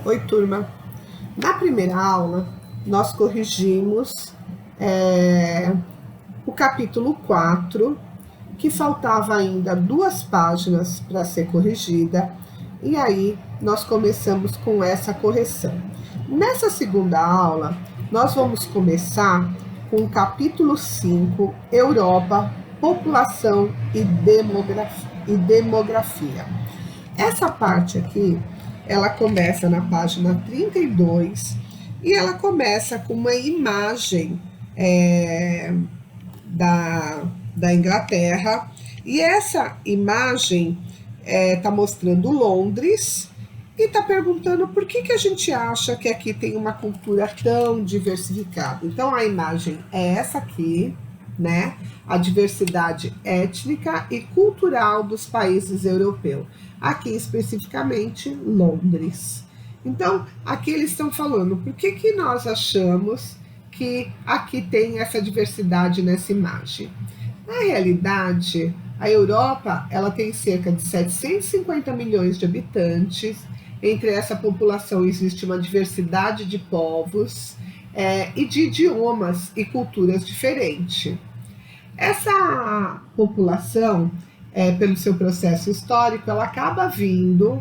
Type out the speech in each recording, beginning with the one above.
Oi, turma. Na primeira aula, nós corrigimos o capítulo 4, que faltava ainda 2 páginas para ser corrigida, e aí nós começamos com essa correção. Nessa segunda aula, nós vamos começar com o capítulo 5, Europa, População e Demografia. Essa parte aqui, ela começa na página 32 e ela começa com uma imagem da Inglaterra, e essa imagem está mostrando Londres e está perguntando por que a gente acha que aqui tem uma cultura tão diversificada. Então a imagem é essa aqui, né? A diversidade étnica e cultural dos países europeus. Aqui especificamente Londres. Então aqui eles estão falando por que nós achamos que aqui tem essa diversidade nessa imagem. Na realidade, a Europa ela tem cerca de 750 milhões de habitantes. Entre essa população existe uma diversidade de povos e de idiomas e culturas diferentes. Essa população, pelo seu processo histórico, ela acaba vindo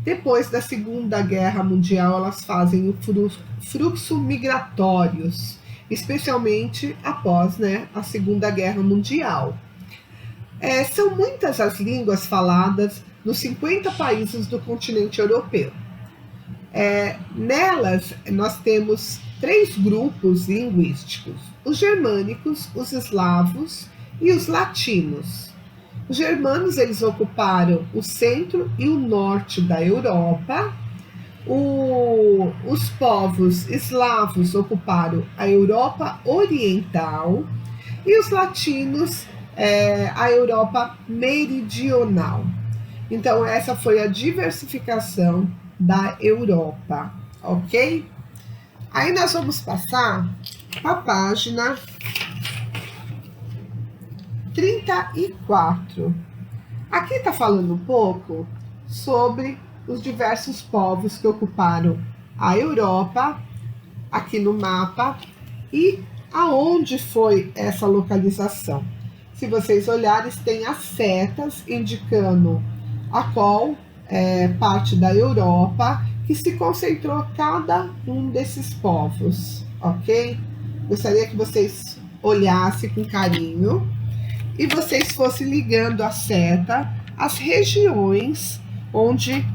depois da Segunda Guerra Mundial. Elas fazem o fluxo migratórios, especialmente após, a Segunda Guerra Mundial. São muitas as línguas faladas nos 50 países do continente europeu. Nelas, nós temos 3 grupos linguísticos: os germânicos, os eslavos e os latinos. Os germanos, eles ocuparam o centro e o norte da Europa. Os povos eslavos ocuparam a Europa Oriental e os latinos a Europa Meridional. Então, essa foi a diversificação da Europa, ok? Aí nós vamos passar para a página 34. Aqui está falando um pouco sobre os diversos povos que ocuparam a Europa, aqui no mapa, e aonde foi essa localização. Se vocês olharem, tem as setas indicando a qual parte da Europa que se concentrou cada um desses povos, ok? Gostaria que vocês olhassem com carinho e vocês fossem ligando a seta às regiões onde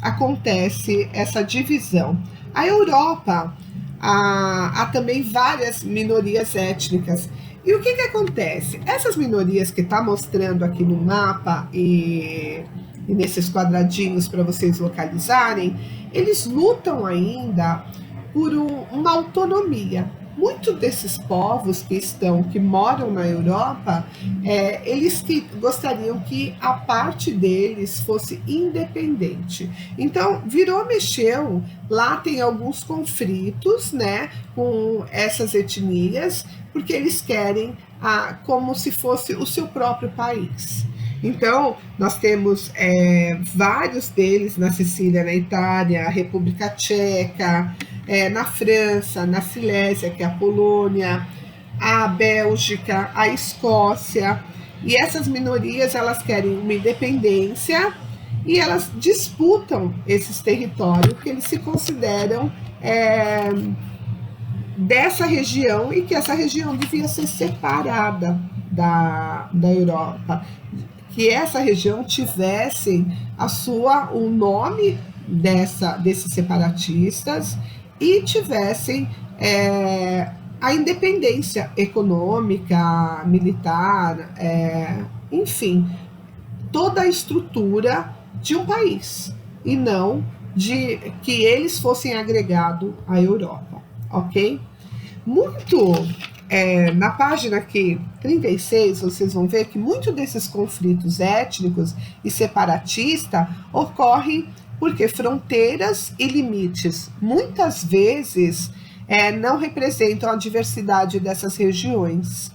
acontece essa divisão. A Europa, há também várias minorias étnicas. E o que acontece? Essas minorias que está mostrando aqui no mapa e nesses quadradinhos para vocês localizarem, eles lutam ainda por uma autonomia. Muitos desses povos que moram na Europa, eles gostariam que a parte deles fosse independente. Então, mexeu, lá tem alguns conflitos, com essas etnias, porque eles querem como se fosse o seu próprio país. Então, nós temos vários deles na Sicília, na Itália, a República Tcheca, na França, na Silésia, que é a Polônia, a Bélgica, a Escócia. E essas minorias, elas querem uma independência e elas disputam esses territórios que eles se consideram dessa região, e que essa região devia ser separada da Europa, que essa região tivesse o nome desses separatistas e tivessem a independência econômica, militar, enfim, toda a estrutura de um país, e não de que eles fossem agregados à Europa, ok? Na página aqui 36, vocês vão ver que muitos desses conflitos étnicos e separatistas ocorrem porque fronteiras e limites muitas vezes não representam a diversidade dessas regiões.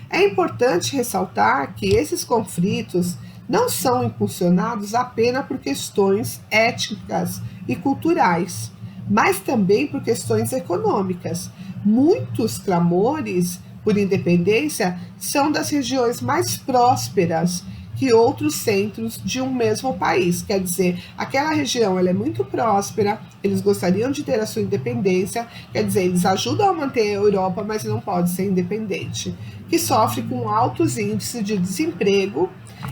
É importante ressaltar que esses conflitos não são impulsionados apenas por questões étnicas e culturais, mas também por questões econômicas. Muitos clamores por independência são das regiões mais prósperas que outros centros de um mesmo país. Quer dizer, aquela região ela é muito próspera, eles gostariam de ter a sua independência, quer dizer, eles ajudam a manter a Europa, mas não pode ser independente, que sofre com altos índices de desemprego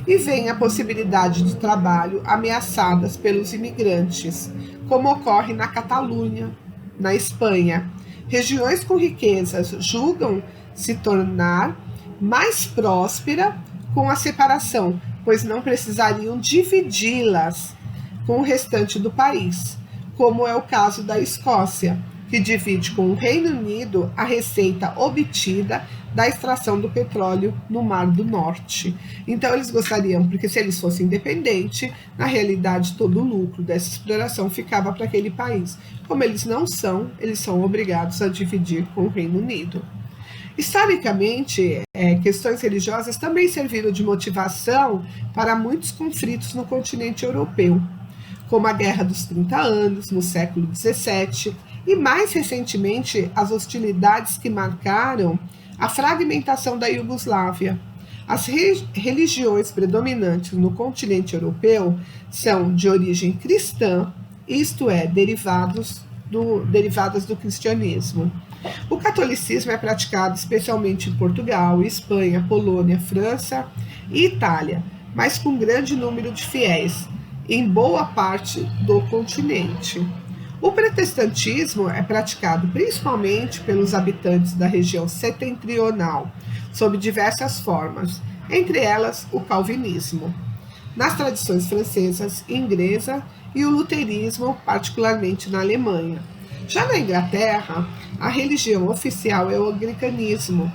e vem a possibilidade de trabalho ameaçadas pelos imigrantes, como ocorre na Catalunha, na Espanha. Regiões com riquezas julgam se tornar mais próspera com a separação, pois não precisariam dividi-las com o restante do país, como é o caso da Escócia, que divide com o Reino Unido a receita obtida da extração do petróleo no Mar do Norte. Então eles gostariam, porque se eles fossem independentes, na realidade todo o lucro dessa exploração ficava para aquele país. Como eles não são, eles são obrigados a dividir com o Reino Unido. Historicamente, questões religiosas também serviram de motivação para muitos conflitos no continente europeu, como a Guerra dos 30 Anos, no século XVII, e mais recentemente as hostilidades que marcaram a fragmentação da Iugoslávia. As religiões predominantes no continente europeu são de origem cristã, isto é, derivadas do cristianismo. O catolicismo é praticado especialmente em Portugal, Espanha, Polônia, França e Itália, mas com grande número de fiéis em boa parte do continente. O protestantismo é praticado principalmente pelos habitantes da região setentrional, sob diversas formas, entre elas o calvinismo, nas tradições francesas, inglesa e o luterismo, particularmente na Alemanha. Já na Inglaterra, a religião oficial é o anglicanismo,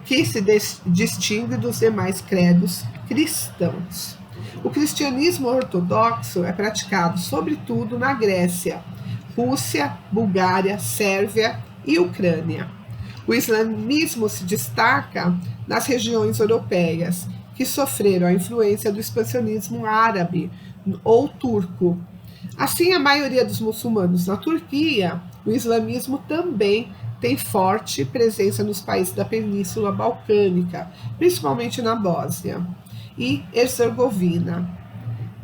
que se distingue dos demais credos cristãos. O cristianismo ortodoxo é praticado sobretudo na Grécia, Rússia, Bulgária, Sérvia e Ucrânia. O islamismo se destaca nas regiões europeias, que sofreram a influência do expansionismo árabe ou turco. Assim, a maioria dos muçulmanos na Turquia, o islamismo também tem forte presença nos países da Península Balcânica, principalmente na Bósnia e Herzegovina.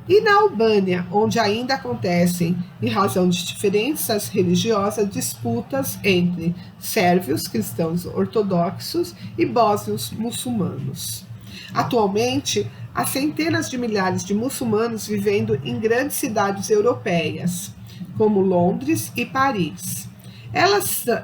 E na Albânia, onde ainda acontecem, em razão de diferenças religiosas, disputas entre sérvios cristãos ortodoxos e bósnios muçulmanos. Atualmente, há centenas de milhares de muçulmanos vivendo em grandes cidades europeias, como Londres e Paris.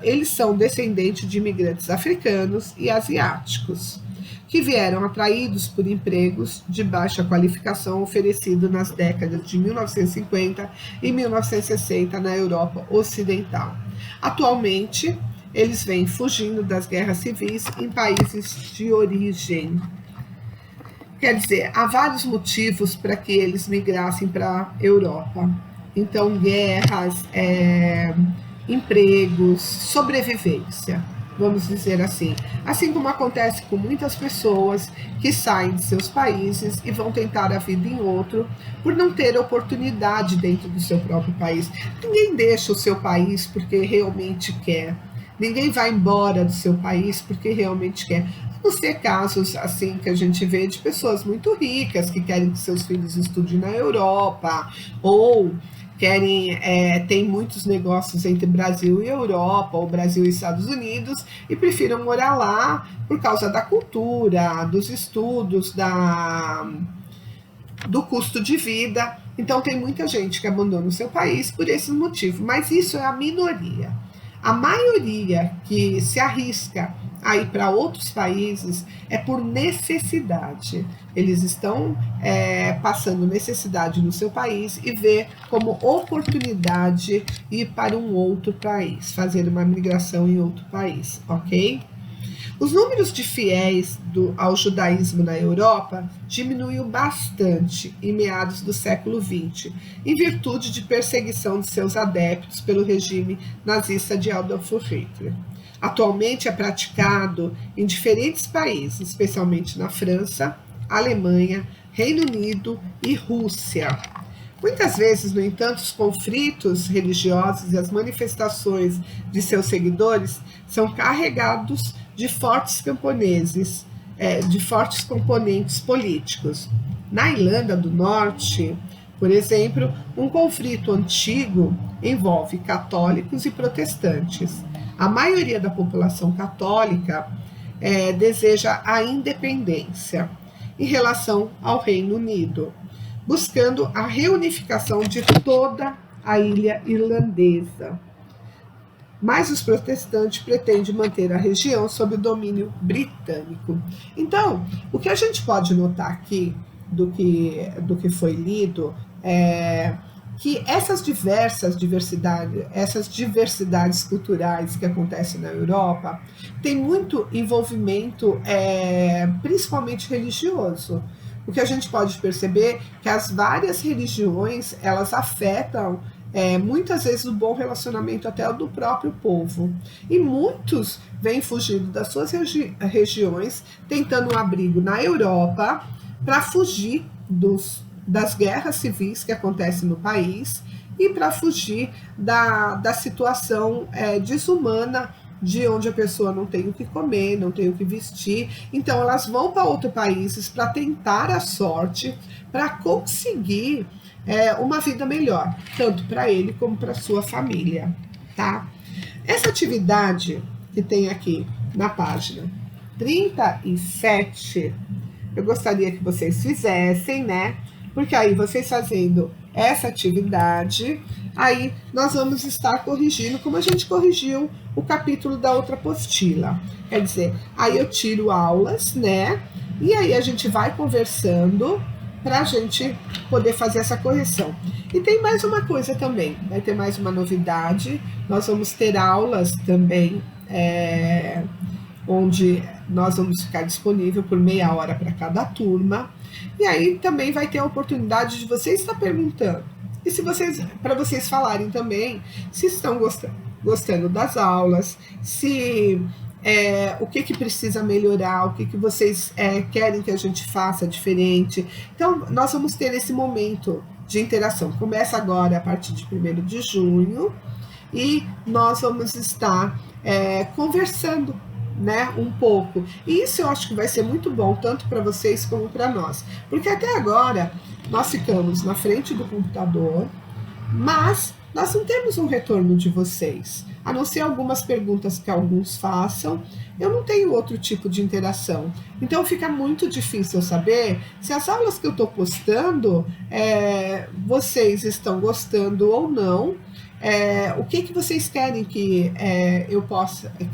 Eles são descendentes de imigrantes africanos e asiáticos, que vieram atraídos por empregos de baixa qualificação oferecidos nas décadas de 1950 e 1960 na Europa Ocidental. Atualmente, eles vêm fugindo das guerras civis em países de origem. Quer dizer, há vários motivos para que eles migrassem para a Europa. Então, guerras, empregos, sobrevivência, vamos dizer assim. Assim como acontece com muitas pessoas que saem de seus países e vão tentar a vida em outro por não ter oportunidade dentro do seu próprio país. Ninguém deixa o seu país porque realmente quer. Ninguém vai embora do seu país porque realmente quer. A não ser casos assim que a gente vê de pessoas muito ricas que querem que seus filhos estudem na Europa ou tem muitos negócios entre Brasil e Europa, ou Brasil e Estados Unidos, e prefiram morar lá por causa da cultura, dos estudos, do custo de vida. Então tem muita gente que abandona o seu país por esse motivo, mas isso é a minoria. A maioria que se arrisca a ir para outros países é por necessidade. Eles estão passando necessidade no seu país e vê como oportunidade ir para um outro país, fazer uma migração em outro país, ok? Os números de fiéis ao judaísmo na Europa diminuiu bastante em meados do século XX, em virtude de perseguição de seus adeptos pelo regime nazista de Adolf Hitler. Atualmente é praticado em diferentes países, especialmente na França, Alemanha, Reino Unido e Rússia. Muitas vezes, no entanto, os conflitos religiosos e as manifestações de seus seguidores são carregados de fortes camponeses, de fortes componentes políticos. Na Irlanda do Norte, por exemplo, um conflito antigo envolve católicos e protestantes. A maioria da população católica deseja a independência em relação ao Reino Unido, buscando a reunificação de toda a ilha irlandesa. Mas os protestantes pretendem manter a região sob o domínio britânico. Então, o que a gente pode notar aqui do que foi lido é que essas diversidades culturais que acontecem na Europa têm muito envolvimento, principalmente religioso. O que a gente pode perceber é que as várias religiões, elas afetam muitas vezes o bom relacionamento até do próprio povo. E muitos vêm fugindo das suas regiões, tentando um abrigo na Europa para fugir das guerras civis que acontecem no país e para fugir da situação desumana de onde a pessoa não tem o que comer, não tem o que vestir. Então elas vão para outros países para tentar a sorte, para conseguir uma vida melhor, tanto para ele como para sua família, tá? Essa atividade que tem aqui na página 37, eu gostaria que vocês fizessem, né? Porque aí vocês fazendo essa atividade, aí nós vamos estar corrigindo, como a gente corrigiu o capítulo da outra apostila. Quer dizer, aí eu tiro aulas, né? E aí a gente vai conversando para a gente poder fazer essa correção. E tem mais uma coisa também, vai ter mais uma novidade, nós vamos ter aulas também, onde nós vamos ficar disponível por meia hora para cada turma, e aí também vai ter a oportunidade de vocês estar perguntando, e se vocês, para vocês falarem também se estão gostando das aulas, se o que precisa melhorar, o que vocês querem que a gente faça diferente. Então, nós vamos ter esse momento de interação. Começa agora a partir de 1º de junho, e nós vamos estar conversando, né, um pouco. E isso eu acho que vai ser muito bom, tanto para vocês como para nós. Porque até agora, nós ficamos na frente do computador, mas nós não temos um retorno de vocês. A não ser algumas perguntas que alguns façam, eu não tenho outro tipo de interação. Então fica muito difícil saber se as aulas que eu estou postando, vocês estão gostando ou não, o que vocês querem que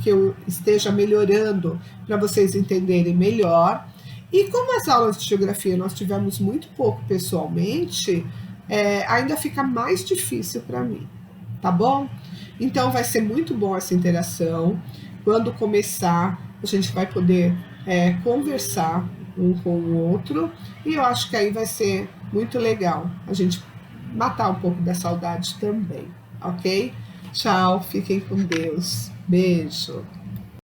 eu esteja melhorando para vocês entenderem melhor. E como as aulas de geografia nós tivemos muito pouco pessoalmente, ainda fica mais difícil para mim, tá bom? Então vai ser muito bom essa interação. Quando começar, a gente vai poder conversar um com o outro, e eu acho que aí vai ser muito legal a gente matar um pouco da saudade também, ok? Tchau, fiquem com Deus. Beijo.